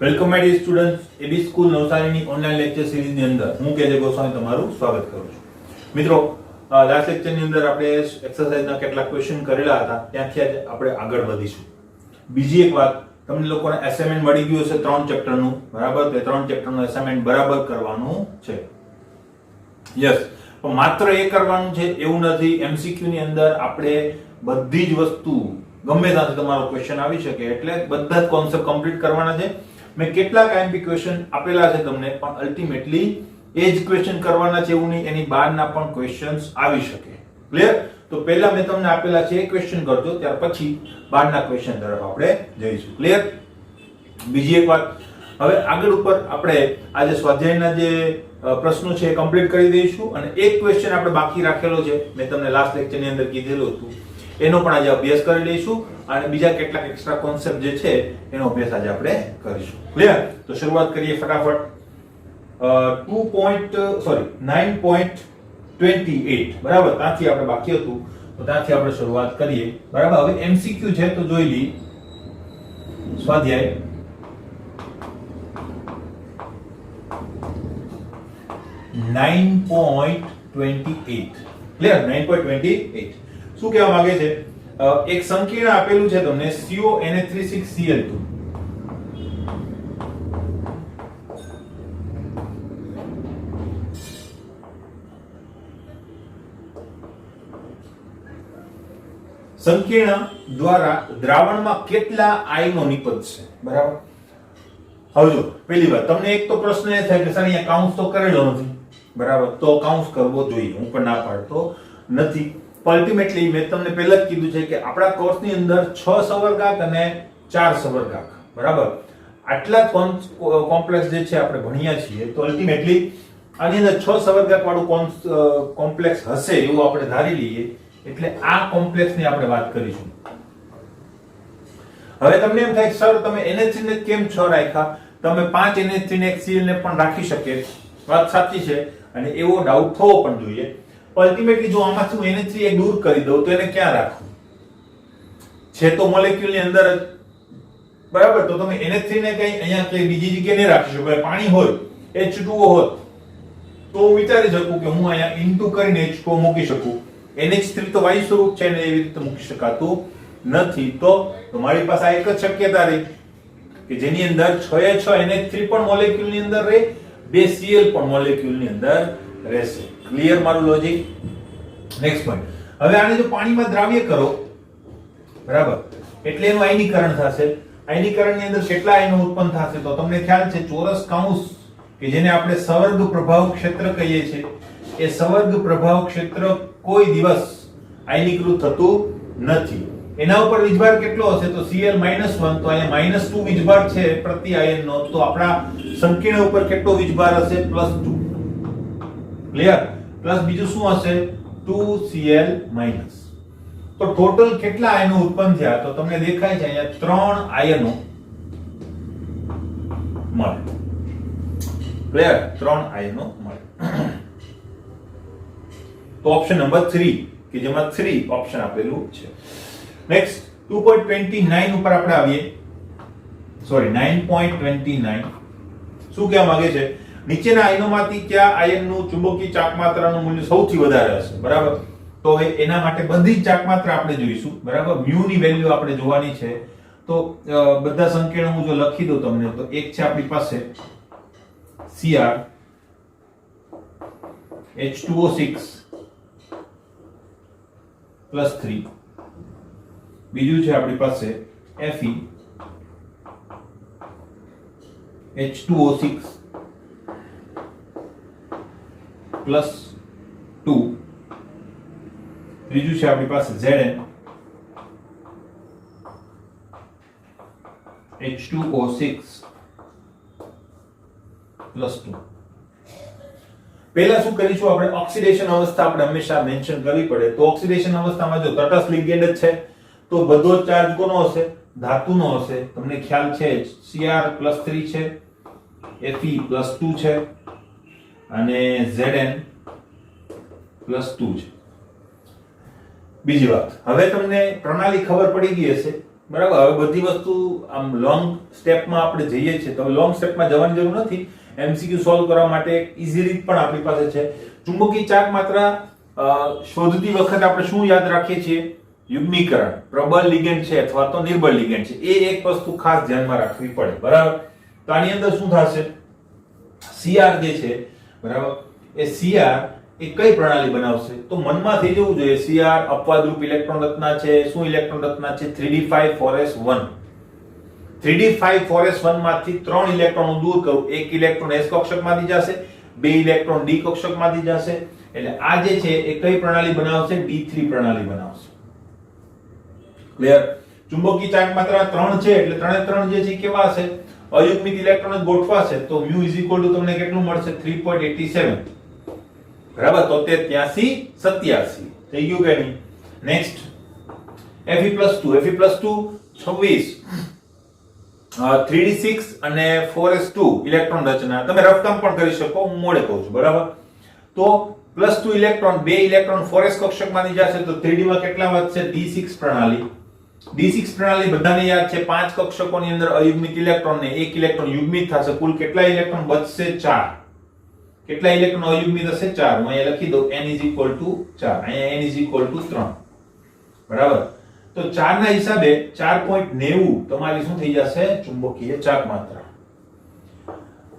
Welcome my dear students, AB school નવસારીની online lecture સિરીઝની અંદર હું કેજે ગોસ્વામી તમારું સ્વાગત કરું છું. મિત્રો, લાસ્ટ લેક્ચરની અંદર આપણે એક્સરસાઇઝના કેટલાક ક્વેશ્ચન કરેલા હતા, ત્યાંથી આજે આપણે આગળ વધીશું. બીજી એક વાત, તમને લોકોને અસાઇનમેન્ટ મળી ગયું હશે 3 ચેપ્ટરનું, બરાબર? તો 3 ચેપ્ટરનું અસાઇનમેન્ટ બરાબર કરવાનું છે. યસ, પણ માત્ર એ કરવાનું છે એવું નથી. એમસીક્યુ ની અંદર આપણે બધી જ વસ્તુ ગમે ત્યાંથી તમારો ક્વેશ્ચન આવી શકે, એટલે બધા જ કોન્સેપ્ટ કમ્પ્લીટ કરવાના છે. મેં કેટલાક આઈએમપી ક્વેશ્ચન આપેલા છે તમને, પણ અલ્ટિમેટલી એ જ ક્વેશ્ચન કરવાના છે એવું નહીં, એની બહારના પણ ક્વેશ્ચન્સ આવી શકે. ક્લિયર? તો પહેલા મેં તમને આપેલા છે એ ક્વેશ્ચન કરજો, ત્યાર પછી બહારના ક્વેશ્ચન તરફ આપણે જઈશું. ક્લિયર? બીજી એક વાત, હવે આગળ ઉપર આપણે આજે સ્વાધ્યાયના જે પ્રશ્નો છે એ કમ્પ્લીટ કરી દઈશું, અને એક ક્વેશ્ચન આપણે બાકી રાખેલો છે, મેં તમને લાસ્ટ લેક્ચરની અંદર કીધેલું હતું, એનો પણ આજે અભ્યાસ કરી લઈશું, અને બીજા કેટલાક એક્સ્ટ્રા કોન્સેપ્ટ જે છે એનો અભ્યાસ આજે આપણે કરીશું. ક્લિયર? તો શરૂઆત કરીએ ફટાફટ. 9.28 બરાબર, ત્યાંથી આપણે બાકી હતું, તો ત્યાંથી આપણે શરૂઆત કરીએ. બરાબર, હવે એમસીક્યુ છે તો જોઈ લઈએ. સ્વાધ્યાય 9.28. ક્લિયર? 9.28 શું કહેવા માંગે છે? એક સંકીર્ણ આપેલું છે તમને, CONH36Cl2. સંકીર્ણ દ્વારા દ્રાવણમાં કેટલા આયનો નિપજશે? બરાબર. હવે જો પહેલી વાત, તમને એક તો પ્રશ્ન એ થાય કે સર અહીંયા કાઉન્સ તો કરેલો નથી, બરાબર? તો કાઉન્સ કરવો જોઈએ, હું પણ ના પાડતો નથી. અલ્ટિમેટલી મેં તમને પહેલા જ કીધું છે કે આપણા કોર્સની અંદર 6 સવર્ગાંક અને 4 સવર્ગાંક, બરાબર? આટલા કોમ્પ્લેક્સ જે છે આપણે ભણ્યા છીએ, તો અલ્ટિમેટલી આની અંદર 6 સવર્ગાંક વાળું કોમ્પ્લેક્સ હશે એવું આપણે ધારી લઈએ, એટલે આ કોમ્પ્લેક્સની આપણે વાત કરીશું. હવે તમને એમ થાય સર તમે NH3 ને કેમ 6 રાખ્યા? તમે 5 NH3 ને 1 Cl ને પણ રાખી શકે, વાત સાચી છે, અને એવો ડાઉટ થવો પણ જોઈએ. અલ્ટિમેટલી જો આમાંથી હું NH3 એક દૂર કરી દઉં તો એને ક્યાં રાખું? છે તો મોલેક્યુલ ની અંદર જ, બરાબર? તો તમે NH3 ને કઈ અહીંયા કઈ બીજી જગ્યાએ નહીં રાખી શકો. પાણી હોય, H2O હોત, તો હું વિચારી શકું કે હું અહીંયા ઇન્ટુ કરીને H2O મૂકી શકું. NH3 તો વાયુ સ્વરૂપ છે ને, એવી રીતે મૂકી શકાતું નથી. તો મારી પાસે આ એક જ શક્યતા રહી કે જેની અંદર 6 એ 6 NH3 પણ મોલેક્યુલ ની અંદર રહે, 2 Cl પણ મોલેક્યુલ ની અંદર રહેશે. ક્લિયર મારું લોજિક? નેક્સ્ટ પોઈન્ટ, હવે આને જો પાણીમાં દ્રાવ્ય કરો, બરાબર, એટલે એનું આયનીકરણ થશે. આયનીકરણની અંદર કેટલા આયનો ઉત્પન્ન થશે? તો તમને ખ્યાલ છે ચોરસ કૌંસ કે જેને આપણે સવર્ગ પ્રભાવ ક્ષેત્ર કહીએ છીએ, એ સવર્ગ પ્રભાવ ક્ષેત્ર કોઈ દિવસ આયનીકૃત થતું નથી. એના ઉપર વીજભાર કેટલો હશે? તો Cl -1, તો અહીંયા -2 વીજભાર છે પ્રતિ આયનનો, તો આપણા સંકીર્ણ ઉપર કેટલો વીજભાર હશે? +2. ક્લિયર? પ્લસ બીજું શું હશે? 2Cl-. તો ટોટલ કેટલા આયનો ઉત્પન્ન થયા? તો તમને દેખાય છે અહીંયા 3 આયનો મળે. ક્લિયર? 3 આયનો મળે. તો ઓપ્શન નંબર 3 કે જેમાં 3 ઓપ્શન આપેલું છે. નેક્સ્ટ 2.29 ઉપર આપણે આવીએ. સોરી, 9.29 શું કહેવા માંગે છે? નીચેના આયનોમાંથી કયા આયનનું ચુંબકીય ચાકમાત્રાનું મૂલ્ય સૌથી વધારે હશે? બરાબર. તો હવે એના માટે બધી જ ચાકમાત્રા આપણે જોઈશું, બરાબર? મ્યુ ની વેલ્યુ આપણે જોવાની છે. તો બધા સંકીર્ણ હું જો લખી દઉં તમને, તો એક છે આપણી પાસે Cr H2O6 +3, બીજું છે આપણી પાસે Fe H2O6 +2, ત્રીજું છે આપણી પાસે Zn H2O6 +2. પહેલા શું કરીશું આપણે? ઓક્સિડેશન અવસ્થા આપણે હંમેશા મેન્શન કરવી પડે. તો ઓક્સિડેશન અવસ્થામાં જો તટસ્થ લિગેન્ડ જ છે, તો બધો ચાર્જ કોનો હશે? ધાતુનો હશે. તમને ખ્યાલ છે Cr +3 છે, Fe +2 છે, અને Zn +2 છે. બીજી વાત, હવે તમને પ્રણાલી ખબર પડી ગઈ હશે બરાબર. હવે બધી વસ્તુ આમ લોંગ સ્ટેપમાં આપણે જઈએ છીએ તો લોંગ સ્ટેપમાં જવાની જરૂર નથી. એમસીક્યુ સોલ્વ કરવા માટે એક ઈઝી રીત પણ આપણી પાસે છે. ચુંબકીય ચાર્જ માત્રા શોધતી વખતે આપણે શું યાદ રાખીએ છીએ? યુગ્મીકરણ, પ્રબળ લિગેન્ડ છે અથવા તો નિર્બળ લિગેન્ડ છે, એ એક વસ્તુ ખાસ ધ્યાનમાં રાખવી પડે. બરાબર. તો આની અંદર શું થશે? CR જે છે, બરાબર, એ CR એ કઈ પ્રણાલી બનાવશે? તો મનમાં થઈ જવું જોઈએ CR અપવાદરૂપ ઇલેક્ટ્રોન રચના છે. શું ઇલેક્ટ્રોન રચના છે? 3d5 4s1. 3d5 4s1 માંથી 3 ઇલેક્ટ્રોનો દૂર કરું, એક ઇલેક્ટ્રોન s કક્ષકમાંથી જશે, 2 ઇલેક્ટ્રોન d કક્ષકમાંથી જશે. એટલે આ જે છે એ કઈ પ્રણાલી બનાવશે? d3 પ્રણાલી બનાવશે. ક્લિયર? ચુંબકીય ચાર્જ માત્રા 3 છે એટલે 3 જે છે કેવા હશે? અયુગ્મિત ઇલેક્ટ્રોન જ ગોઠવાશે તો μ તમને કેટલું મળશે? 3.87. બરાબર. તો તે 83 થઈ ગયું કે નહીં? Next Fe+2. Fe+2 26 3d6 અને 4s2 ઇલેક્ટ્રોન રચના. તમે રફકામ પણ કરી શકો, હું મોડે કહું છું. બરાબર. તો +2 ઇલેક્ટ્રોન, 2 ઇલેક્ટ્રોન 4s કક્ષકમાંથી જશે તો 3d માં કેટલા વધશે? d6 પ્રણાલી. d6 પ્રણાલી બધાને યાદ છે, 5 કક્ષકોની અંદર અયુગ્મિત ઇલેક્ટ્રોન ને 1 ઇલેક્ટ્રોન યુગ્મિત થશે. કુલ કેટલા ઇલેક્ટ્રોન બચશે? 4. કેટલા ઇલેક્ટ્રોન અયુગ્મિત હશે? 4. હું અહીંયા લખી દઉં n 4. અહીંયા n 3. બરાબર. તો 4 ના હિસાબે 4.90 તમારી શું થઈ જશે? ચુંબકીય ચાર્જ માત્રા.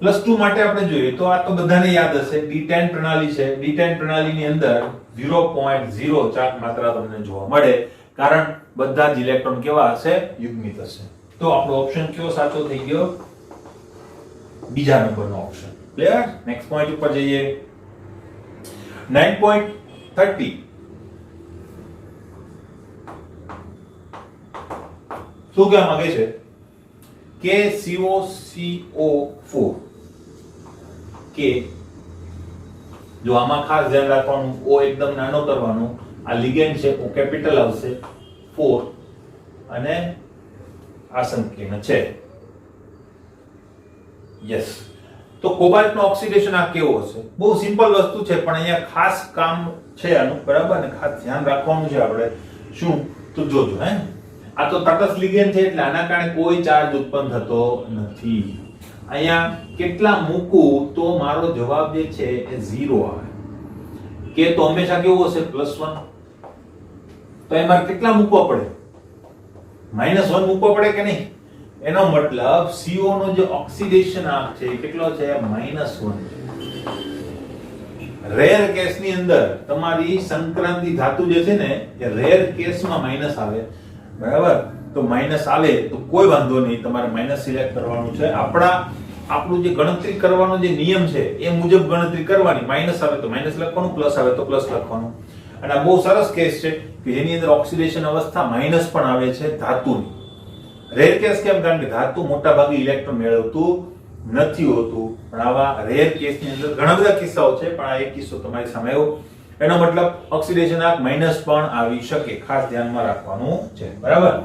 +2 માટે આપણે જોઈએ તો આ તો બધાને યાદ હશે, d10 પ્રણાલી છે. d10 પ્રણાલીની અંદર 0.0 ચાર્જ માત્રા તમને જોવા મળે, કારણ બધા જ ઇલેક્ટ્રોન કેવા હશે? યુગ્મિત હશે. તો આપણો ઓપ્શન કયો સાચો થઈ ગયો? બીજા નંબરનો ઓપ્શન. ક્લિયર? નેક્સ્ટ પોઈન્ટ ઉપર જઈએ. 9.30 શું કહેવા માંગે છે? કે COCO4 કે જો આમાં ખાસ ધ્યાન રાખવાનું, O એકદમ નાનો કરવાનો, આ લિગેન્ડ છે O કેપિટલ આવશે, 4 અને આ સંકીર્ણ છે. યસ. તો કોબાલ્ટ નો ઓક્સિડેશન આ કેવો હશે? બહુ સિમ્પલ વસ્તુ છે પણ અહીંયા ખાસ કામ છે આનું. બરાબર ને? ખાસ ધ્યાન રાખવાનું છે આપણે. શું? તો જોજો. આ તો તટસ્થ લિગેન્ડ છે એટલે આના કારણે કોઈ ચાર્જ ઉત્પન્ન થતો નથી. અહીંયા કેટલા મૂકું તો મારો જવાબ જે છે એ 0 આવે. કે તો હંમેશા કેવું હશે? +1. તો એમાં કેટલા મૂકવા પડે? -1 મૂકવા પડે કે નહીં? એનો મતલબ CO નો જે ઓક્સિડેશન આંક છે કેટલો છે? -1. રેર કેસની અંદર તમારી સંક્રાંતિ ધાતુ જે છે ને એ રેર કેસમાં માઈનસ આવે. બરાબર. તો માઈનસ આવે તો કોઈ વાંધો નહીં, તમારે માઈનસ સિલેક્ટ કરવાનું છે. આપણું જે ગણતરી કરવાનો જે નિયમ છે એ મુજબ ગણતરી કરવાની. માઈનસ આવે તો માઈનસ લખવાનું, પ્લસ આવે તો પ્લસ લખવાનું. અને આ બહુ સરસ કેસ છે કે જેની અંદર ઓક્સિડેશન અવસ્થા માઈનસ પણ આવે છે ધાતુની. રેર કેસ કેમ? કારણ કે ધાતુ મોટા ભાગે ઇલેક્ટ્રોન મેળવતું નથી હોતું. પણ આવા રેર કેસની અંદર ઘણા બધા કિસ્સાઓ છે, પણ આ એક કિસ્સો તમારી સામે આવ્યો. એનો મતલબ ઓક્સિડેશન આંક માઈનસ પણ આવી શકે. ખાસ ધ્યાનમાં રાખવાનું છે. બરાબર.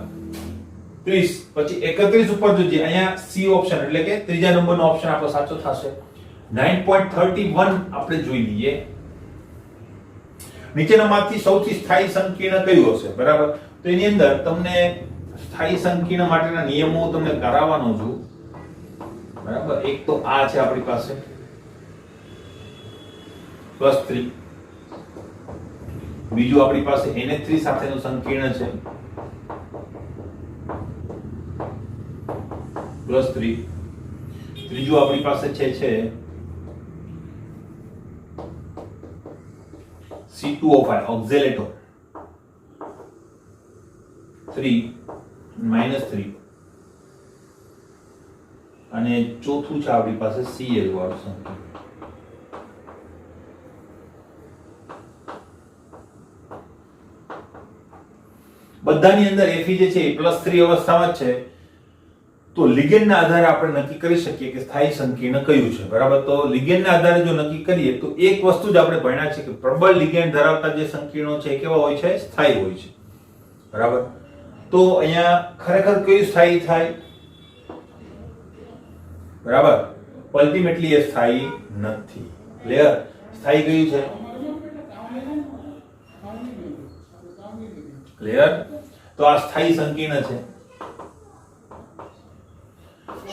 30 પછી 31 ઉપર જોઈએ. અહીંયા C ઓપ્શન એટલે કે ત્રીજા નંબરનો ઓપ્શન આપણો સાચો થશે. 9.31 આપણે જોઈ લઈએ. નીચેનામાંથી સૌથી સ્થાયી સંકીર્ણ કયું હશે? બરાબર. તો એની અંદર તમને સ્થાયી સંકીર્ણ માટેના નિયમો તમને કરાવવાનો છું. બરાબર. એક તો આ છે આપણી પાસે +3. બીજું આપણી પાસે NH3 સાથેનું સંકીર્ણ છે +3. ત્રીજું આપણી પાસે છે C2O5 ઓક્ઝેલેટો 3 -3 અને ચોથું છે આપણી પાસે Cl વાળું સંકીર્ણ. બધાની અંદર Fe જે છે એ +3 અવસ્થામાં જ છે. તો લિગેન્ડના આધારે આપણે નક્કી કરી શકીએ કે સ્થાયી સંકીર્ણ કયું છે. બરાબર. તો લિગેન્ડના આધારે જો નક્કી કરીએ તો એક વસ્તુ જ આપણે ભણ્યા છે કે પ્રબળ લિગેન્ડ ધરાવતા જે સંકીર્ણો છે એ કેવા હોય છે? સ્થાયી હોય છે. બરાબર. તો અહીંયા ખરેખર કયું સ્થાયી થાય? બરાબર. અલ્ટિમેટલી એ સ્થાયી નથી. ક્લિયર? સ્થાયી કયું છે? ક્લિયર? તો આ સ્થાયી સંકીર્ણ છે.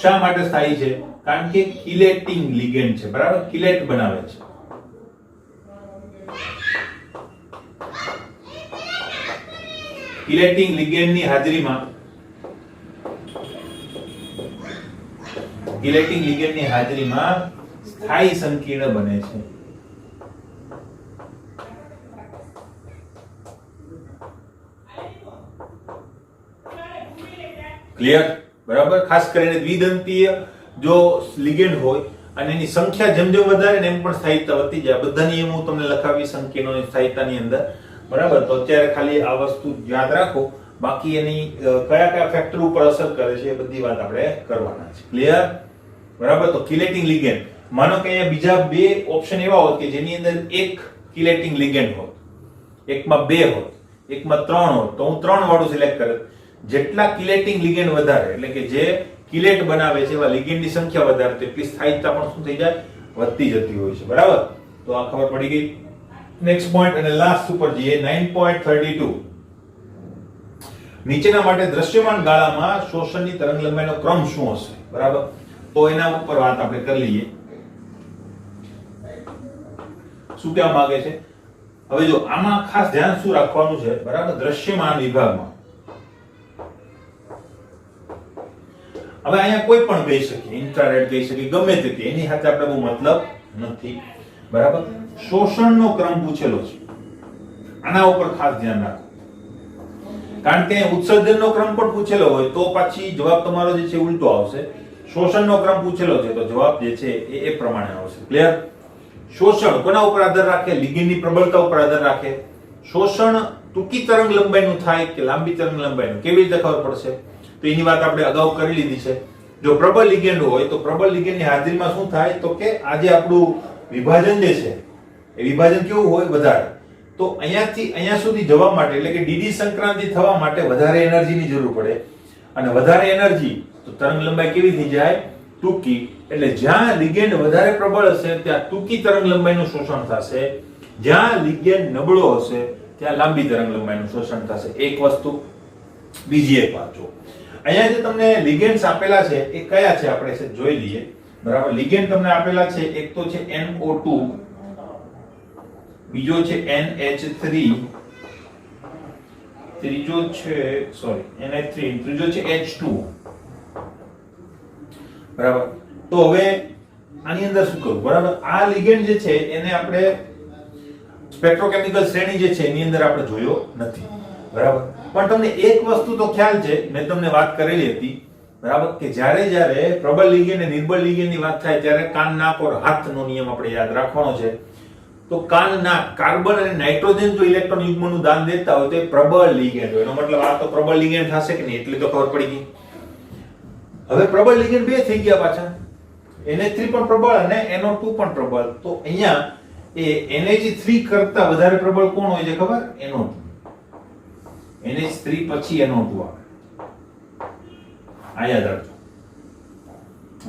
શા માટે સ્થાયી છે? કારણ કે કિલેટિંગ લિગેન્ડ છે, બરાબર, કિલેટ બનાવે છે. કિલેટિંગ લિગેન્ડની હાજરીમાં સ્થાયી સંકીર્ણ બને છે. ક્લિયર? બરાબર. ખાસ કરીને દ્વિદંતીય જો લિગેન્ડ હોય અને એની સંખ્યા જેમ જેમ વધારે ને એમ પણ સ્થાયીતા વધતી જાય. બધા નિયમો હું તમને લખાવી સંકીર્ણોની સ્થાયીતાની અંદર, બરાબર. તો અત્યારે ખાલી આ વસ્તુ યાદ રાખો, બાકી એની કયા કયા ફેક્ટર ઉપર અસર કરે છે એ બધી વાત આપણે કરવાના છે. ક્લિયર? બરાબર. તો કિલેટિંગ લિગેન્ડ, માનો કે અહીંયા બીજા બે ઓપ્શન એવા હોત કે જેની અંદર એક કિલેટિંગ લિગેન્ડ હોત, એકમાં 2 હોત, એકમાં 3 હોત, તો હું 3 વાળું સિલેક્ટ કરત. જેટલા કિલેટિંગ લિગેન્ડ વધારે, એટલે કે જે કિલેટ બનાવે છે એવા લિગેન્ડની સંખ્યા વધારે, તેટલી સ્થાયીતા પણ શું થઈ જાય? વધતી જતી હોય છે. બરાબર. તો આ ખબર પડી ગઈ. નેક્સ્ટ પોઈન્ટ અને લાસ્ટ ઉપર જઈએ. 9.32 નીચેના માટે દ્રશ્યમાન ગાળામાં શોષણની તરંગલંબાઈનો ક્રમ શું હશે? બરાબર. તો એના ઉપર વાત આપણે કરી લઈએ. શું કહેવા માંગે છે? હવે જો આમાં ખાસ ધ્યાન શું રાખવાનું છે? બરાબર. દ્રશ્યમાન વિભાગમાં હવે અહીંયા કોઈ પણ કહી શકે, ઇન્ફ્રારેડ કહી શકે, ગમે તે, એની સાથે આપણે બહુ મતલબ નથી. બરાબર. શોષણનો ક્રમ પૂછેલો છે, આના ઉપર ખાસ ધ્યાન રાખો. કારણ કે ઉત્સર્જનનો ક્રમ પણ પૂછેલો હોય તો પછી જવાબ તમારો જે છે ઉલટો આવશે. શોષણનો ક્રમ પૂછેલો છે તો જવાબ જે છે એ પ્રમાણે આવશે. ક્લિયર? શોષણ કોના ઉપર આધાર રાખે? લિગેન્ડની પ્રબળતા ઉપર આધાર રાખે. શોષણ ટૂંકી તરંગ લંબાઈનું થાય કે લાંબી તરંગ લંબાઈનું, કેવી રીતે ખબર પડશે? તો એની વાત આપણે અગાઉ કરી લીધી છે. જો પ્રબળ લિગેન્ડ હોય તો પ્રબળ લિગેન્ડની હાજરીમાં શું થાય? તો કે આજે આપણું વિભાજન જે છે એ વિભાજન કેવું હોય? વધારે. તો અહીંયાથી અહીંયા સુધી જવા માટે, એટલે કે ડીડી સંક્રાંતિ થવા માટે વધારે એનર્જીની જરૂર પડે, અને વધારે એનર્જી તો તરંગ લંબાઈ કેવી થઈ જાય? ટૂંકી. એટલે જ્યાં લિગેન્ડ વધારે પ્રબળ હશે ત્યાં ટૂંકી તરંગ લંબાઈનું શોષણ થશે, જ્યાં લિગેન્ડ નબળો હશે ત્યાં લાંબી તરંગ લંબાઈનું શોષણ થશે. એક વસ્તુ. બીજી એક વાત જો અહીંયા જે તમને લિગેન્ડ્સ આપેલા છે એ કયા છે આપણે જોઈ લઈએ. બરાબર. લિગેન્ડ તમને આપેલા છે, એક તો છે NO2, બીજો છે NH3, ત્રીજો છે NH3, ત્રીજો છે H2. બરાબર. તો હવે આની અંદર શું કરવું? બરાબર. આ લિગેન્ડ જે છે એને આપણે સ્પેક્ટ્રોકેમિકલ શ્રેણી જે છે એની અંદર આપણે જોયો નથી. બરાબર. પણ તમને એક વસ્તુ તો ખ્યાલ છે, મેં તમને વાત કરેલી હતી, બરાબર, કે જ્યારે પ્રબળ લિગેન્ડ અને નિર્બળ લિગેન્ડની વાત થાય ત્યારે કાન, નાક ઓર હાથનો નિયમ આપણે યાદ રાખવાનો છે. તો કાન, નાક, કાર્બન અને નાઇટ્રોજન જો ઇલેક્ટ્રોન યુગ્મનું દાન દેતા હોય તો એ પ્રબળ લિગેન્ડ હોય. એનો મતલબ આ તો પ્રબળ લિગેન્ડ થશે કે નહીં, એટલી તો ખબર પડી ગઈ. હવે પ્રબળ લિગેન્ડ બે થઈ ગયા પાછા, NH3 પણ પ્રબળ અને NO2 પણ પ્રબળ. તો અહીંયા એ NH3 કરતા વધારે પ્રબળ કોણ હોય છે ખબર? NO2. NH3 પછી NO2 આવે. આ યાદ રાખજો.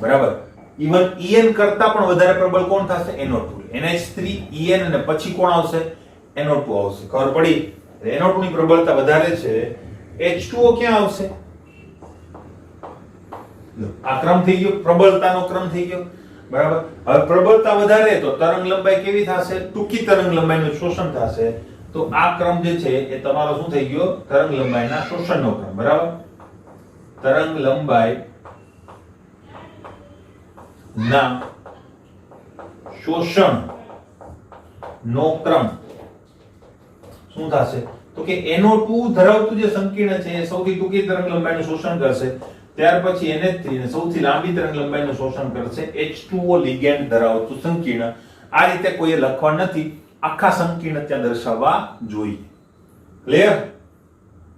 બરાબર. ઇવન En કરતા પણ વધારે પ્રબળ કોણ થશે? NO2. NH3, En અને પછી કોણ આવશે? NO2 આવશે. ખબર પડી? NO2 ની પ્રબળતા વધારે છે, H2O ક્યાં આવશે? આ ક્રમ થઈ ગયો, પ્રબળતાનો ક્રમ થઈ ગયો. બરાબર. હવે પ્રબળતા વધારે તો તરંગ લંબાઈ કેવી થશે? ટૂંકી તરંગ લંબાઈનું શોષણ થશે. તો આ ક્રમ જે છે એ તમારો શું થઈ ગયો? તરંગ લંબાઈના શોષણનો ક્રમ. બરાબર. તરંગ લંબાઈ ના શોષણ નો ક્રમ શું થશે? તો કે NO2 ધરાવતું જે સંકીર્ણ છે એ સૌથી ટૂંકી તરંગ લંબાઈનું શોષણ કરશે, ત્યાર પછી NH3 ને સૌથી લાંબી તરંગ લંબાઈનું શોષણ કરશે H2O લિગેન્ડ ધરાવતું સંકીર્ણ. આ રીતે કોઈએ લખવા નથી, આખા સંકીર્ણ ત્યાં દર્શાવવા જોઈએ. ક્લિયર?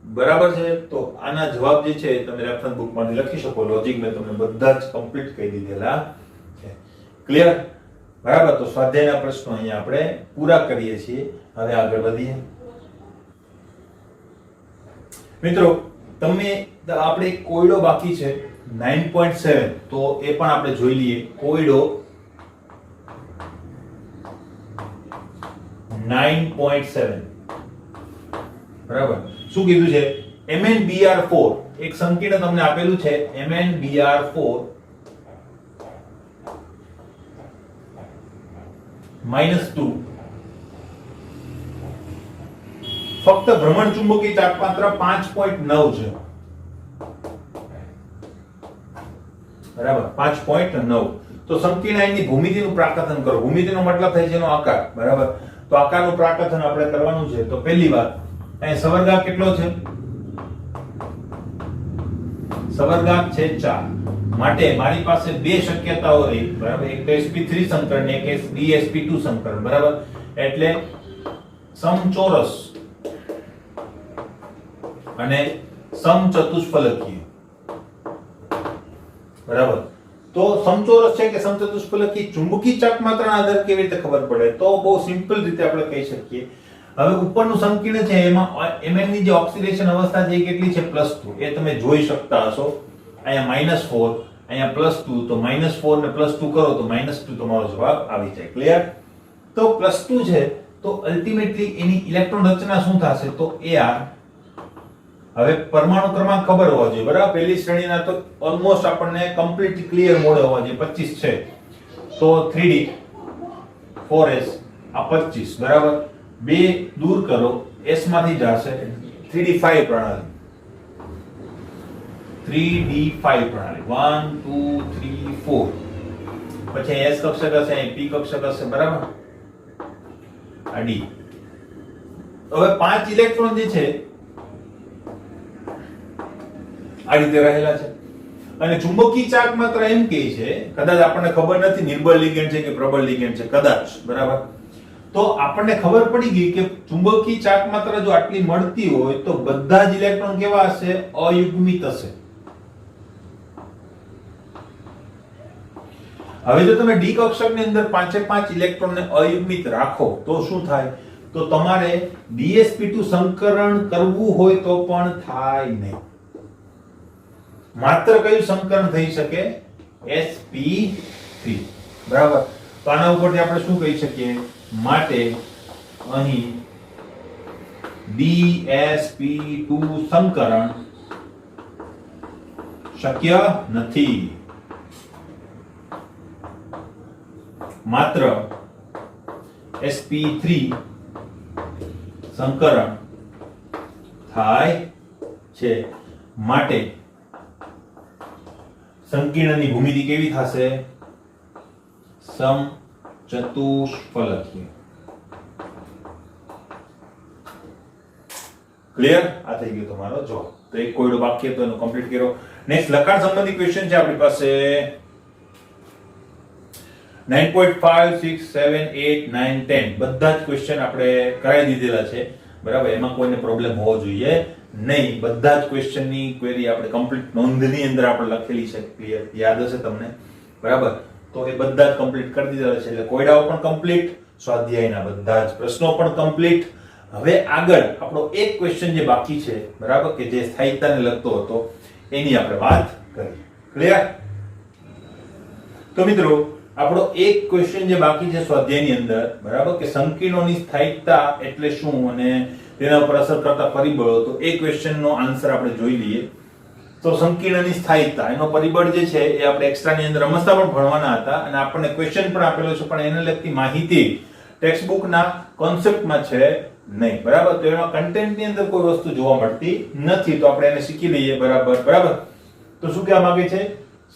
બરાબર છે. તો આના જવાબ જે છે તમે રેફરન્સ બુકમાંથી લખી શકો. લોજિક મેં તમને બધા જ કમ્પ્લીટ કહી દીધેલા છે. ક્લિયર? બરાબર. તો સ્વાધ્યાયના પ્રશ્નો અહીંયા આપણે પૂરા કરીએ છીએ. હવે આગળ વધીએ. મિત્રો તમે આપણે કોયડો બાકી છે 9.7, તો એ પણ આપણે જોઈ લઈએ. કોયડો 9.7. બરાબર. શું કીધું છે? MnBr4 એક સંકીર્ણ તમને આપેલું છે, MnBr4 -2. ફક્ત ભ્રમણ ચુંબકીય તાપમાત્ર 5.9 છે, બરાબર 5.9. તો સંકીર્ણ આયનની ભૂમિતિનું પ્રાકથન કરો. ભૂમિતિનો મતલબ થાય છે એનો આકાર, બરાબર. તો આકારનું પ્રાકથન આપણે કરવાનું છે. તો પહેલી વાત, અહીં સવર્ગાંક કેટલો છે? સવર્ગાંક છે 4. માટે મારી પાસે બે શક્યતાઓ રહી, બરાબર. એક તો sp3 સંકરણ, એક dsp2 સંકરણ, બરાબર. એટલે સમચોરસ અને સમચતુષ્ફલકીય, બરાબર. તો સમચોરસ છે કે સમચતુષ્ફલકીય, ચુંબકીય ચાકમાત્રાના આધારે કેવી રીતે ખબર પડે? તો બહુ સિમ્પલ રીતે આપણે કહી શકીએ. હવે ઉપરનું સંકીર્ણ છે એમાં Mn ની જે ઓક્સિડેશન અવસ્થા છે એ કેટલી છે? +2. એ તમે જોઈ શકતા હશો. અહીંયા -4, અહીંયા +2. તો -4 ને +2 કરો તો -2 તમારો જવાબ આવી જાય. ક્લિયર? તો +2 છે તો અલ્ટિમેટલી એની ઇલેક્ટ્રોન રચના શું થશે? તો Ar. હવે પરમાણુ ક્રમાંક ખબર હોવો જોઈએ, બરાબર. પહેલી શ્રેણીના તો ઓલમોસ્ટ આપણને કમ્પ્લીટ ક્લિયર મોડે હોવા જોઈએ. 25 છે તો 3d 4s આ 25, બરાબર. 2 દૂર કરો, s માંથી જશે 3d5 પ્રણાલી. 3d5 પ્રણાલી 1 2 3 4. પછી s કક્ષક હશે, અહીં p કક્ષક હશે, બરાબર. આ d. હવે 5 ઇલેક્ટ્રોન જે છે આ રીતે રહેલા છે. અને ચુંબકીય ચાર્જ માત્ર એમ કહે છે, કદાચ આપણને ખબર નથી નિર્બળ લિગેન્ડ છે કે પ્રબળ લિગેન્ડ છે, કદાચ, બરાબર. તો આપણને ખબર પડી ગઈ કે ચુંબકીય ચાર્જ માત્ર જો આટલી મળતી હોય તો બધા જ ઇલેક્ટ્રોન કેવા હશે? અયુગ્મિત હશે. હવે જો તમે ડી કક્ષકની અંદર 5 ઇલેક્ટ્રોનને અયુગ્મિત રાખો તો શું થાય? તો તમારે dsp2 સંકરણ કરવું હોય તો પણ થાય નહીં. માત્ર કયું સંકરણ થઈ શકે? sp3, બરાબર. તો આના ઉપરથી આપણે શું કહી શકીએ? માટે અહીં dsp2 સંકરણ શક્ય નથી. માત્ર sp3 સંકરણ થાય છે. માટે સંકીર્ણની ભૂમિતિ કેવી થશે? સમચતુષ્ફલકીય. ક્લિયર? આ થઈ ગયો તમારો જવાબ. તો એક કોયડો બાકી હતો એનો કમ્પ્લીટ કર્યો. નેક્સ્ટ લખાણ સંબંધી ક્વેશ્ચન છે આપણી પાસે 9.5 6 7 8 9 10. બધા જ ક્વેશ્ચન આપણે કરાવી દીધેલા છે, બરાબર. એમાં કોઈને પ્રોબ્લેમ હોવો જોઈએ નહીં. બધા જ ક્વેશ્ચનની ક્વેરી આપણે કમ્પ્લીટ નોંધની અંદર આપણે લખેલી છે, ક્લિયર? યાદ હશે તમને, બરાબર. તો એ બધા જ કમ્પ્લીટ કરી દીધેલા છે. એટલે કોયડાઓ પણ કમ્પ્લીટ, સ્વાધ્યાયના બધા જ પ્રશ્નો પણ કમ્પ્લીટ. હવે આગળ આપણો એક ક્વેશ્ચન જે બાકી છે, બરાબર, કે જે સ્થાયિકતાને લગતો હતો, એની આપણે વાત કરીએ. ક્લિયર? તો મિત્રો આપણો એક ક્વેશ્ચન જે બાકી છે સ્વાધ્યાયની અંદર, બરાબર, કે સંકીર્ણોની સ્થાયિકતા એટલે શું અને તેના ઉપર અસર કરતા પરિબળો. તો એ ક્વેશ્ચનનો આન્સર આપણે જોઈ લઈએ. તો સંકીર્ણની સ્થાયિકતા એનો પરિબળ જે છે એ આપણે એક્સ્ટ્રાની અંદર અમસ્તા પણ ભણવાના હતા અને આપણને ક્વેશ્ચન પણ આપેલો છે, પણ એને લગતી માહિતી ટેક્સ્ટબુકના કોન્સેપ્ટમાં છે નહીં, બરાબર. તો એમાં કન્ટેન્ટની અંદર કોઈ વસ્તુ જોવા મળતી નથી, તો આપણે એને શીખી લઈએ, બરાબર. તો શું કહેવા માંગે છે?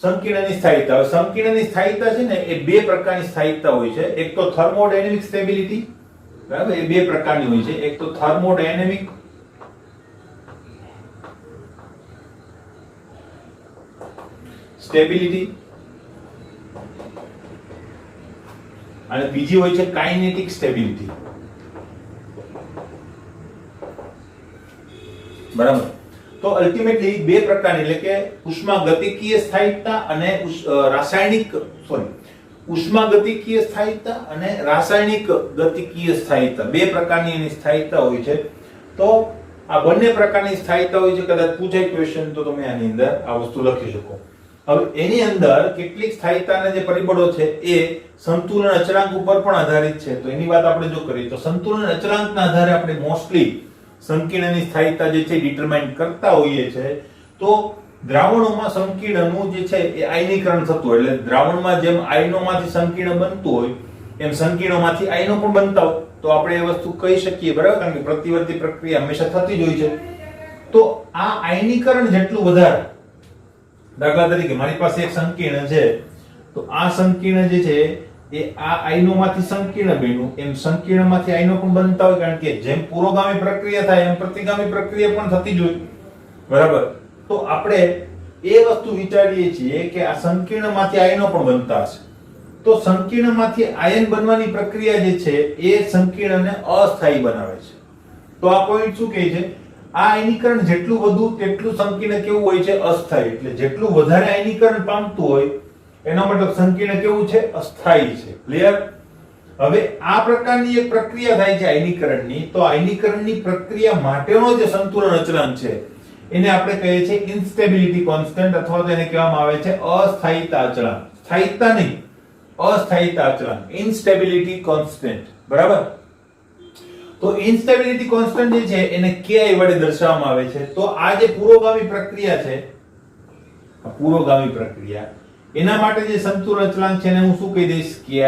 સંકીર્ણની સ્થાયિકતા. હવે સંકીર્ણની સ્થાયિકતા છે ને એ બે પ્રકારની સ્થાયિકતા હોય છે. એક તો થર્મોડાયનેમિક સ્ટેબિલિટી, બરાબર, એ બે પ્રકારની હોય છે. એક તો થર્મોડાયનેમિક સ્ટેબિલિટી અને બીજી હોય છે કાઇનેટિક સ્ટેબિલિટી, બરાબર. તો અલ્ટિમેટલી બે પ્રકારની, એટલે કે ઉષ્માગતિકીય સ્થાયિકતા અને ઉષ્માગતિકીય સ્થાયિકતા અને રાસાયણિક ગતિકીય સ્થાયિકતા, બે પ્રકારની એની સ્થાયિકતા હોય છે. તો આ બંને પ્રકારની સ્થાયિકતા હોય છે. કદાચ પૂછાય ક્વેશ્ચન તો તમે આની અંદર આ વસ્તુ લખી શકો. હવે એની અંદર કેટલીક સ્થાયિકતાના જે પરિબળો છે એ સંતુલન અચળાંક ઉપર પણ આધારિત છે. તો એની વાત આપણે જો કરીએ તો સંતુલન અચળાંકના આધારે આપણે મોસ્ટલી સંકીર્ણની સ્થાયિકતા જે છે ડિટરમાઇન કરતા હોઈએ છે. તો દ્રાવણોમાં સંકીર્ણનું જે છે એ આયનીકરણ થતું હોય, એટલે દ્રાવણમાં જેમ આયનોમાંથી સંકીર્ણ બનતું હોય એમ સંકીર્ણમાંથી આયનો પણ બનતા હોય તો આપણે એ વસ્તુ કહી શકીએ, બરાબર, કારણ કે પ્રતિવર્તી પ્રક્રિયા હંમેશા થતી જ હોય છે. તો આ આયનીકરણ જેટલું વધારે, દાખલા તરીકે મારી પાસે એક સંકીર્ણ છે, તો આ સંકીર્ણ જે છે એ આ આયનોમાંથી સંકીર્ણ બન્યું, એમ સંકીર્ણમાંથી આયનો પણ બનતા હોય, કારણ કે જેમ પુરોગામી પ્રક્રિયા થાય એમ પ્રતિગામી પ્રક્રિયા પણ થતી જ હોય, બરાબર. તો આપણે એ વસ્તુ વિચારીએ છીએ કે આ સંકીર્ણમાંથી આયનો પણ બનતા હશે, તો સંકીર્ણમાંથી આયન બનવાની પ્રક્રિયા જે છે એ સંકીર્ણને અસ્થાયી બનાવે છે. તો આ પોઈન્ટ શું કહે છે? આ આયનીકરણ જેટલું વધુ તેટલું સંકીર્ણ કેવું હોય છે? અસ્થાયી. એટલે જેટલું વધારે આયનીકરણ પામતું હોય એનો મતલબ સંકીર્ણ કેવું છે? અસ્થાયી છે. ક્લિયર? હવે આ પ્રકારની એક પ્રક્રિયા થાય છે આયનીકરણની, તો આયનીકરણની પ્રક્રિયા માટેનો જે સંતુલન અચળાંક છે એને આપણે કહીએ છીએ ઇન્સ્ટેબિલિટી કોન્સ્ટન્ટ, અથવા તો એને કહેવામાં આવે છે અસ્થાયીતા અચળાંક. સ્થાયીતા નહીં, અસ્થાયીતા અચળાંક, ઇન્સ્ટેબિલિટી કોન્સ્ટન્ટ, બરાબર. તો ઇન્સ્ટેબિલિટી કોન્સ્ટન્ટ જે છે એને ki વડે દર્શાવવામાં આવે છે. તો આ જે પુરોગામી પ્રક્રિયા છે, આ પુરોગામી પ્રક્રિયા, એના માટે જે સંતુલન અચળાંક છે એને હું શું કહી દઈશ? ki.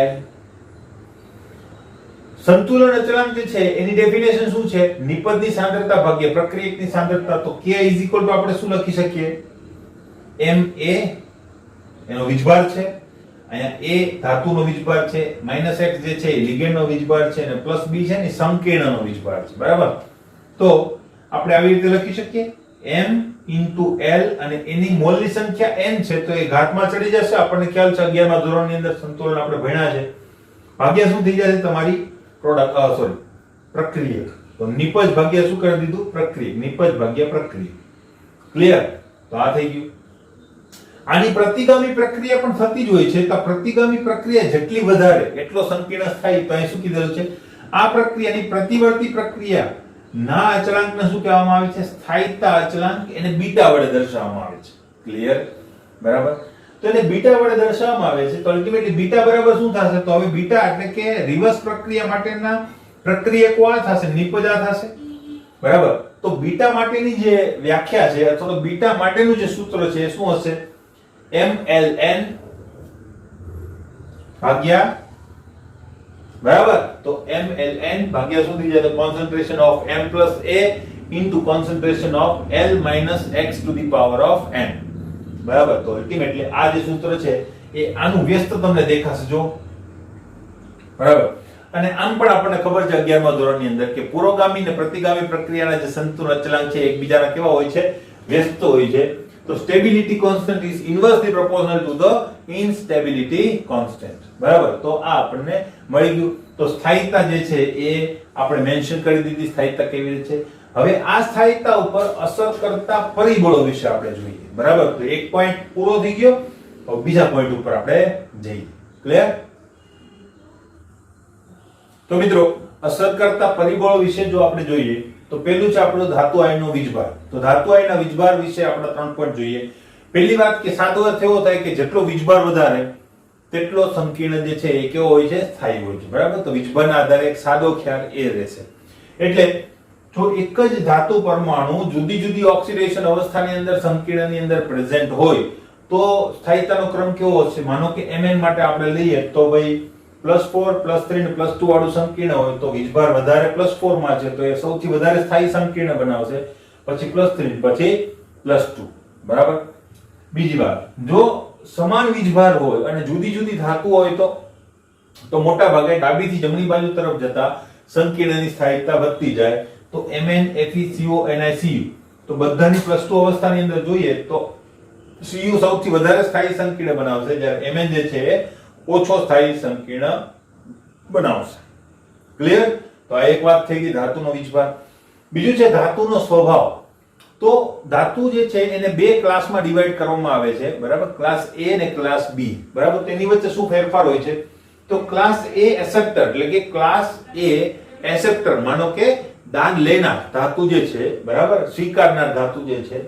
સંતુલન અચળાંક જે છે એની ડેફિનેશન શું છે? નિપજની સાંદ્રતા ભાગ્યા પ્રક્રિયકની સાંદ્રતા. તો ki આપણે શું લખી શકીએ? ma એનો વીજભાર છે, અહીંયા a ધાતુનો વીજભાર છે, -x જે છે એ લિગેન્ડનો વીજભાર છે, અને +b છે ને સંકીર્ણનો વીજભાર છે, બરાબર. તો આપણે આવી રીતે લખી શકીએ m * l, અને એની મોલની સંખ્યા n છે, તો એ ઘાતમાં ચડી જશે. આપણને ખ્યાલ છે 11મા ધોરણની અંદર સંતુલન આપણે ભણ્યા છે. ભાગ્યા શું થઈ જશે? તમારી પ્રક્રિયક. તો નિપજ ભાગ્યા શું કરી દીધું? પ્રક્રિયક. નિપજ ભાગ્યા પ્રક્રિયક. ક્લિયર? તો આ થઈ ગયું. આની પ્રતિગામી પ્રક્રિયા પણ થતી જ હોય છે. તો પ્રતિગામી પ્રક્રિયા જેટલી વધારે એટલો સંકીર્ણ થાય. તો અહીં શું કીધેલું છે? આ પ્રક્રિયાની પ્રતિવર્તી પ્રક્રિયા ના અચળાંકને શું કહેવામાં આવે છે? સ્થાયીતા અચળાંક. એને બીટા વડે દર્શાવવામાં આવે છે. ક્લિયર? બરાબર. તો એને બીટા વડે દર્શાવવામાં આવે છે. તો અલ્ટિમેટલી બીટા બરાબર શું થશે? તો હવે બીટા એટલે કે રિવર્સ પ્રક્રિયા માટેના પ્રક્રિયકો આ થશે, નિપજ આ થશે, બરાબર. તો બીટા માટેની જે વ્યાખ્યા છે, અથવા તો બીટા માટેનું જે સૂત્ર છે એ શું હશે? mln ભાગ્યા, બરાબર. તો mln ભાગ્યા શું થઈ જાય? Concentration of m plus a into concentration of l minus x to the power of n, બરાબર. તો અલ્ટિમેટલી આ જે સૂત્ર છે એ આનું વ્યસ્ત તમને દેખાશે, જો, બરાબર. અને આમ પણ આપણને ખબર છે 11મા ધોરણની અંદર કે પુરોગામી અને પ્રતિગામી પ્રક્રિયાના જે સંતુલન અચળાંક છે એકબીજાના કેવા હોય છે? વ્યસ્ત હોય છે. તો stability constant is inversely proportional to the instability constant, બરાબર. તો આ આપણને મળી ગયું. તો સ્થાયીતા જે છે એ આપણે મેન્શન કરી દીધી. સ્થાયીતા કેવી રીતે છે? હવે આ સ્થાયીતા ઉપર અસર કરતા પરિબળો વિશે આપણે જોઈએ, બરાબર. તો એક પોઈન્ટ પૂરો થઈ ગયો. હવે બીજા પોઈન્ટ ઉપર આપણે જઈએ. ક્લિયર? તો મિત્રો, અસર કરતા પરિબળો વિશે જો આપણે જોઈએ તો પહેલું છે આપણો ધાતુ આયનનો વીજભાર. તો ધાતુ આયનના વીજભાર વિશે આપણે 3 પોઈન્ટ જોઈએ. પહેલી વાત કે સાદો અર્થ એવો થાય કે જેટલો વીજભાર વધારે તેટલો સંકીર્ણ જે છે એ કેવો હોય છે? સ્થાયી હોય છે, બરાબર. તો વીજભારના આધારે એક સાદો ખ્યાલ એ રહેશે. એટલે જો એક જ ધાતુ પરમાણુ જુદી જુદી ઓક્સિડેશન અવસ્થાની અંદર સંકીર્ણની અંદર પ્રેઝન્ટ હોય તો સ્થાયીતાનો ક્રમ કેવો હશે? માનો કે Mn માટે આપણે લઈએ તો ભાઈ +4 +3 અને +2 વાળું સંકીર્ણ હોય તો વીજભાર વધારે +4 માં છે, તો એ સૌથી વધારે સ્થાયી સંકીર્ણ બનાવશે. પછી +3, પછી +2, બરાબર. બીજી વાત, જો સમાન વીજભાર હોય અને જુદી જુદી ધાતુ હોય તો મોટા ભાગે ડાબીથી જમણી બાજુ તરફ જતા સંકીર્ણની સ્થાયીતા વધતી જાય. તો Mn Fe Co Ni Cu, તો બધાની +2 અવસ્થાની અંદર જોઈએ તો Cu સૌથી વધારે સ્થાયી સંકીર્ણ બનાવશે, જ્યારે Mn જે છે ઓછો સ્થાયી સંકીર્ણ બનાવશે. ક્લિયર? તો આ એક વાત થઈ ગઈ ધાતુનો વીજભાર. બીજું છે ધાતુનો સ્વભાવ. તો ધાતુ જે છે એને બે ક્લાસમાં ડિવાઈડ કરવામાં આવે છે, બરાબર. ક્લાસ A અને ક્લાસ B, બરાબર. તેની વચ્ચે શું ફેરફાર હોય છે? તો ક્લાસ A એસેપ્ટર, એટલે કે ક્લાસ A એસેપ્ટર, માનો કે દાન લેનાર ધાતુ જે છે, બરાબર, સ્વીકારનાર ધાતુ જે છે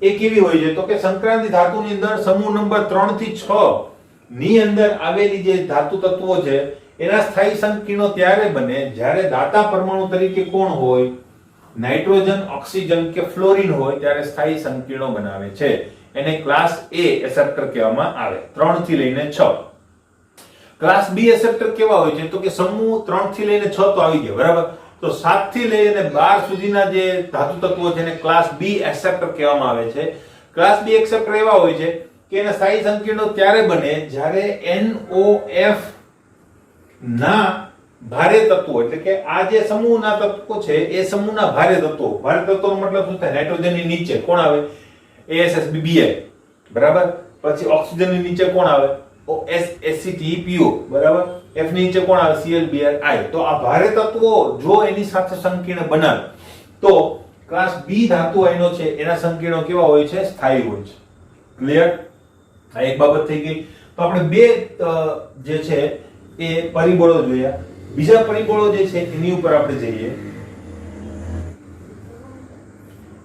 એ કેવી હોય છે? તો કે સંક્રાંતિ ધાતુની અંદર સમૂહ નંબર 3 થી 6 ની અંદર આવેલી જે ધાતુ તત્વો છે એના સ્થાયી સંકીર્ણો ત્યારે બને જ્યારે દાતા પરમાણુ તરીકે કોણ હોય? નાઇટ્રોજન, ઓક્સિજન કે ફ્લોરિન હોય ત્યારે સ્થાયી સંકીર્ણો બનાવે છે. એને ક્લાસ A એસેપ્ટર કહેવામાં આવે. 3 થી લઈને 6. ક્લાસ બી એસેપ્ટર કેવા હોય છે? તો કે સમૂહ 3 થી લઈને 6 તો આવી ગયા, બરાબર. તો 7 થી લઈને 12 સુધીના જે ધાતુ તત્વો છે એને ક્લાસ બી એક્સેપ્ટર કહેવામાં આવે છે. ક્લાસ બી એક્સેપ્ટર એવા હોય છે કે એના સ્થાયી સંકીર્ણો ત્યારે બને જ્યારે NOF ના ભારે તત્વો, એટલે કે આ જે સમૂહના તત્વો છે એ સમૂહના ભારે તત્વો, ભારે તત્વોનો મતલબ શું થાય? નાઇટ્રોજનની નીચે કોણ આવે? ASSBBI, બરાબર. પછી ઓક્સિજનની નીચે કોણ આવે? SCTPO, બરાબર. F ની નીચે કોણ આવે? ClBrI. તો આ ભારે તત્વો જો એની સાથે સંકીર્ણ બનાવે તો ક્લાસ બી ધાતુ આયનો છે એના સંકીર્ણો કેવા હોય છે? સ્થાયી હોય છે. ક્લિયર? આ એક બાબત થઈ ગઈ. તો આપણે બે જે છે એ પરિબળો જોયા. બીજા પરિબળો જે છે એની ઉપર આપણે જઈએ.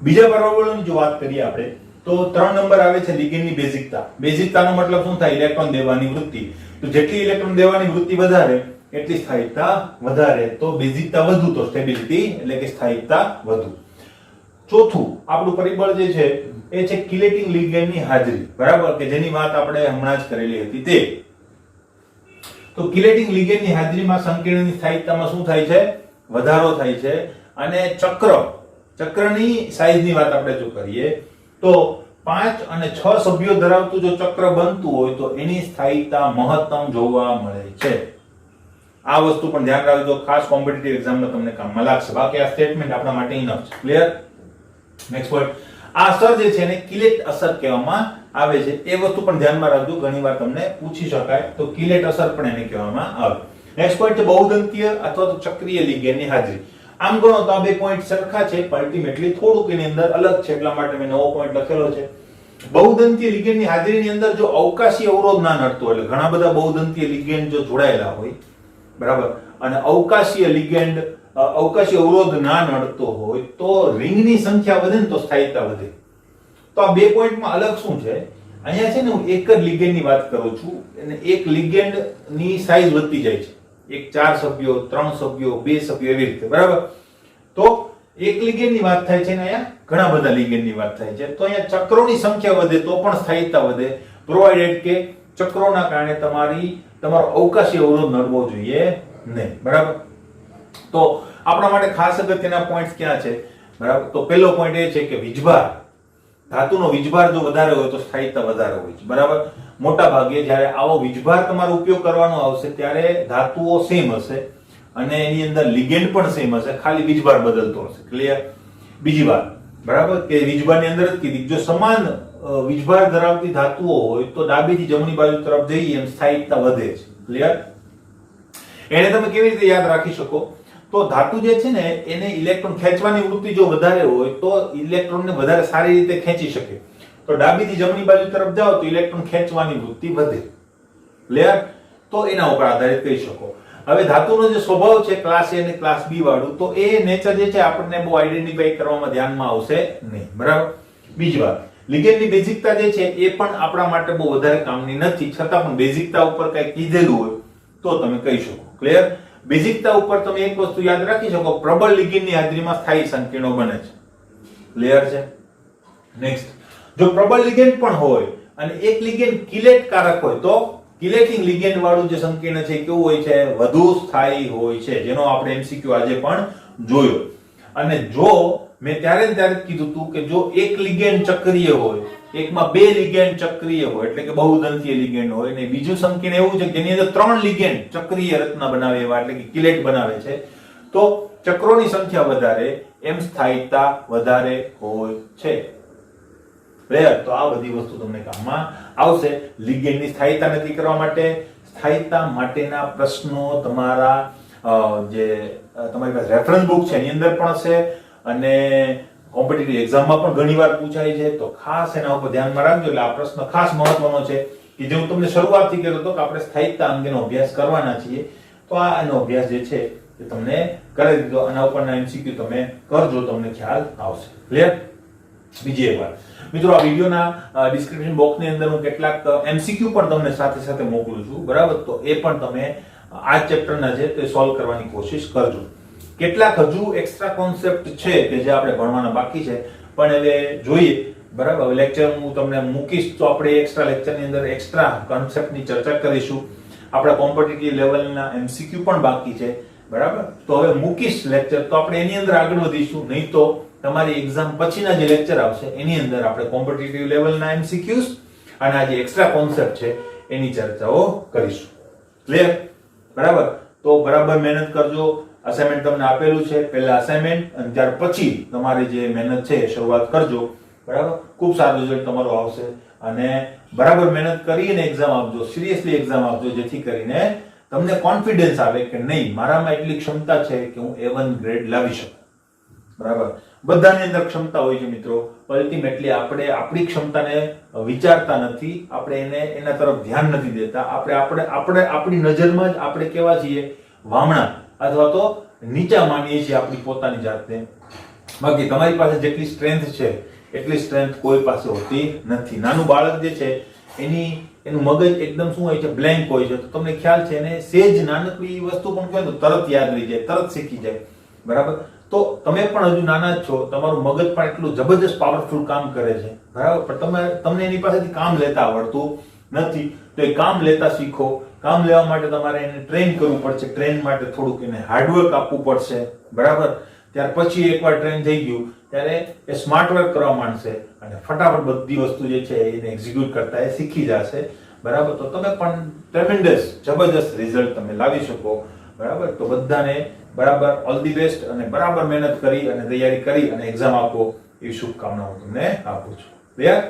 બીજા પરિબળોની જો વાત કરીએ આપણે તો 3 નંબર આવે છે લિગેન્ડની બેઝિકતા. બેઝિકતાનો મતલબ શું થાય? ઇલેક્ટ્રોન દેવાની વૃત્તિ. તો જેટલી ઇલેક્ટ્રોન દેવાની વૃત્તિ વધારે એટલી સ્થાયિકતા વધારે. તો બેઝિકતા વધુ તો સ્ટેબિલિટી એટલે કે સ્થાયિકતા વધુ. ચોથું આપણું પરિબળ જે છે એ છે કિલેટિંગ લિગેન્ડની હાજરી, બરાબર, કે જેની વાત આપણે હમણાં જ કરેલી હતી તે. તો કિલેટિંગ લિગેન્ડની હાજરીમાં સંકીર્ણની સ્થાયિકતામાં શું થાય છે? વધારો થાય છે. અને ચક્રની સાઈઝની વાત આપણે જો કરીએ તો 5 અને 6 સભ્યો ધરાવતું જો ચક્ર બનતું હોય તો એની સ્થાયિકતા મહત્તમ જોવા મળે છે. આ વસ્તુ પણ ધ્યાન રાખજો, ખાસ કોમ્પિટિટિવ એક્ઝામમાં તમને કામમાં લાગશે. બાકી આ સ્ટેટમેન્ટ આપણા માટે ઇનફ છે. ક્લિયર? Next point. આ અસર જે છે એને કિલેટ અસર કહેવામાં આવે છે. એ વસ્તુ પણ ધ્યાનમાં રાખજો, ઘણીવાર તમને પૂછી શકાય. તો કિલેટ અસર પણ એને કહેવામાં આવે. નેક્સ્ટ પોઈન્ટ છે બહુદંતીય અથવા તો ચક્રીય લિગેન્ડની હાજરી. આમ ગણો તો આ બે પોઈન્ટ સરખા છે, પણ અલ્ટિમેટલી થોડુંક એની અંદર અલગ છે, એટલા માટે મેં નવો પોઈન્ટ લખેલો છે. બહુદંતીય લિગેન્ડની હાજરીની અંદર જો અવકાશી અવરોધ ના નડતો, એટલે ઘણા બધા બહુદંતીય લિગેન્ડ જો જોડાયેલા હોય, બરાબર, અને અવકાશી અવરોધ ના નડતો હોય તો રિંગની સંખ્યા વધે ને તો સ્થાયિકતા વધે. તો આ બે પોઈન્ટમાં અલગ શું છે? અહીંયા છે ને હું એક જ લિગેન્ડની વાત કરું છું અને એક લિગેન્ડની સાઈઝ વધતી જાય છે. એક 4 સભ્યો, 3 સભ્યો, 2 સભ્યો, એવી રીતે, બરાબર. તો એક લિગેન્ડની વાત થાય છે ને અહીંયા ઘણા બધા લિગેન્ડની વાત થાય છે. તો અહીંયા ચક્રોની સંખ્યા વધે તો પણ સ્થાયિકતા વધે, પ્રોવાઇડેડ કે ચક્રોના કારણે તમારો અવકાશી અવરોધ નડવો જોઈએ નહીં, બરાબર. તો આપણા માટે ખાસ અગત્યના પોઈન્ટ્સ ક્યાં છે? બરાબર. તો પહેલો પોઈન્ટ એ છે કે વીજભાર, ધાતુનો વીજભાર જો વધારે હોય તો સ્થાયિકતા વધારે હોય છે, બરાબર. મોટા ભાગે જ્યારે આવો વીજભાર તમારો ઉપયોગ કરવાનો આવશે ત્યારે ધાતુઓ સેમ હશે અને એની અંદર લિગેન્ડ પણ સેમ હશે, ખાલી વીજભાર બદલતો હશે. ક્લિયર? બીજી વાત, બરાબર, કે વીજભારની અંદર જ કીધી, જો સમાન વીજભાર ધરાવતી ધાતુઓ હોય તો ડાબીથી જમણી બાજુ તરફ જઈએ એમ સ્થાયિકતા વધે છે. ક્લિયર? એને તમે કેવી રીતે યાદ રાખી શકો? તો ધાતુ જે છે ને એને ઇલેક્ટ્રોન ખેંચવાની વૃત્તિ જો વધારે હોય તો ઇલેક્ટ્રોનને વધારે સારી રીતે ખેંચી શકે. તો ડાબીથી જમણી બાજુ તરફ જાઓ તો ઇલેક્ટ્રોન ખેંચવાની વૃત્તિ વધે. ક્લિયર? તો એના ઉપર આધારિત કહી શકો. હવે ધાતુનો જે સ્વભાવ છે ક્લાસ A અને ક્લાસ B વાળું, તો એ નેચર જે છે આપણને બહુ આઈડેન્ટિફાઈ કરવામાં ધ્યાનમાં આવશે નહીં, બરાબર. બીજી વાત, લિગેન્ડની બેઝિકતા જે છે એ પણ આપણા માટે બહુ વધારે કામની નથી, છતાં પણ બેઝિકતા ઉપર કંઈ કીધેલું હોય તો તમે કહી શકો. ક્લિયર? બેઝિકતા ઉપર તમે એક વસ્તુ યાદ રાખી શકો, પ્રબળ લિગેન્ડની હાજરીમાં સ્થાયી સંકીર્ણો બને છે. ક્લિયર છે? નેક્સ્ટ, જો પ્રબળ લિગેન્ડ પણ હોય અને એક લિગેન્ડ કિલેટ કારક હોય તો કિલેટિંગ લિગેન્ડ વાળું જે સંકીર્ણ છે કેવું હોય છે? વધુ સ્થાયી હોય છે, જેનો આપણે MCQ આજે પણ જોયો. અને જો મેં ત્યારે જ કીધું હતું કે જો એક લિગેન્ડ ચક્રીય હોય, એકમાં 2 લિગેન્ડ ચક્રીય હોય એટલે કે બહુદંતીય લિગેન્ડ હોય, ને બીજું સંકીર્ણ એવું છે કે જેની અંદર 3 લિગેન્ડ ચક્રીય રચના બનાવે એવા એટલે કે કિલેટ બનાવે છે, તો ચક્રોની સંખ્યા વધારે એમ સ્થાયિકતા વધારે હોય છે. ક્લિયર? તો આ બધી વસ્તુ તમને કામમાં આવશે. લિગેન્ડની સ્થાયિકતા નક્કી કરવા માટે, સ્થાયિકતા માટેના પ્રશ્નો તમારા જે તમારી પાસે રેફરન્સ બુક છે એની અંદર પણ હશે અને કોમ્પિટિટિવ એક્ઝામમાં પણ ઘણીવાર પૂછાય છે. તો ખાસ એના ઉપર ધ્યાનમાં રાખજો. એટલે આ પ્રશ્ન ખાસ મહત્વનો છે કે જે હું તમને શરૂઆતથી કહેતો હતો કે આપણે સ્થાયિકતા અંગેનો અભ્યાસ કરવાના છીએ. તો આ એનો અભ્યાસ જે છે એ તમને કરી દીધો. આના ઉપરના MCQ તમે કરજો, તમને ખ્યાલ આવશે. ક્લિયર? બીજી એક વાત મિત્રો, આ વિડિયોના ડિસ્ક્રિપ્શન બોક્સની અંદર હું કેટલાક MCQ પણ તમને સાથે સાથે મોકલું છું, બરાબર. તો એ પણ તમે આ ચેપ્ટરના છે તે સોલ્વ કરવાની કોશિશ કરજો. કેટલાક હજુ એક્સ્ટ્રા કોન્સેપ્ટ છે કે જે આપણે ભણવાના બાકી છે, પણ હવે જોઈએ, બરાબર. લેક્ચર હું તમને મૂકીશ તો આપણે એક્સ્ટ્રા લેક્ચરની અંદર એક્સ્ટ્રા કોન્સેપ્ટની ચર્ચા કરીશું. આપણા કોમ્પિટિટિવ લેવલના MCQ પણ બાકી છે, બરાબર. તો હવે મૂકીશ લેક્ચર તો આપણે એની અંદર આગળ વધીશું, નહીં તો તમારી એક્ઝામ પછીના જે લેક્ચર આવશે એની અંદર આપણે કોમ્પિટિટિવ લેવલના MCQs અને આ જે એક્સ્ટ્રા કોન્સેપ્ટ છે એની ચર્ચાઓ કરીશું. ક્લિયર? બરાબર. તો બરાબર મહેનત કરજો. અસાઇનમેન્ટ તમને આપેલું છે, પહેલા અસાઇનમેન્ટ અને ત્યાર પછી તમારી જે મહેનત છે એ શરૂઆત કરજો, બરાબર. ખૂબ સારું રિઝલ્ટ તમારું આવશે અને બરાબર મહેનત કરીને એક્ઝામ આપજો, સિરિયસલી એક્ઝામ આપજો, જેથી કરીને તમને કોન્ફિડન્સ આવે કે નહીં, મારામાં એટલી ક્ષમતા છે કે હું A1 ગ્રેડ લાવી શકું, બરાબર. બધાની અંદર ક્ષમતા હોય છે મિત્રો, અલ્ટિમેટલી આપણે આપણી ક્ષમતાને વિચારતા નથી, આપણે એના તરફ ધ્યાન નથી દેતા. આપણે આપણી નજરમાં જ આપણે કેવા છીએ, વામણા અથવા તો નીચા માનીએ છીએ આપણી પોતાની જાતને. બાકી તમારી પાસે જેટલી સ્ટ્રેન્થ છે એટલી સ્ટ્રેન્થ કોઈ પાસે હોતી નથી. નાનું બાળક જે છે એનું મગજ એકદમ શું હોય છે, બ્લેન્ક હોય છે. તો તમને ખ્યાલ છે, એને સેજ નાનકડી વસ્તુ પણ કહે તો તરત યાદ રહી જાય, તરત શીખી જાય, બરાબર. તો તમે પણ હજુ નાના જ છો, તમારું મગજ પણ એટલું જબરજસ્ત પાવરફુલ કામ કરે છે, બરાબર. પણ તમને એની પાસેથી કામ લેતા આવડતું નથી. તો એ કામ લેતા શીખો. કામ લેવા માટે તમારે એને ટ્રેન કરવું પડશે, ટ્રેન માટે થોડુંક એને હાર્ડવર્ક આપવું પડશે, બરાબર. ત્યાર પછી એકવાર ટ્રેન થઈ ગયું ત્યારે એ સ્માર્ટ વર્ક કરવા માંડશે અને ફટાફટ બધી વસ્તુ જે છે એને એક્ઝિક્યુટ કરતા એ શીખી જશે, બરાબર. તો તમે પણ ટ્રેમેન્ડસ જબરજસ્ત રિઝલ્ટ તમે લાવી શકો, બરાબર. તો બધાને બરાબર ઓલ ધી બેસ્ટ અને બરાબર મહેનત કરી અને તૈયારી કરી અને એક્ઝામ આપો એવી શુભકામનાઓ તમને આપું છું. ક્લિયર?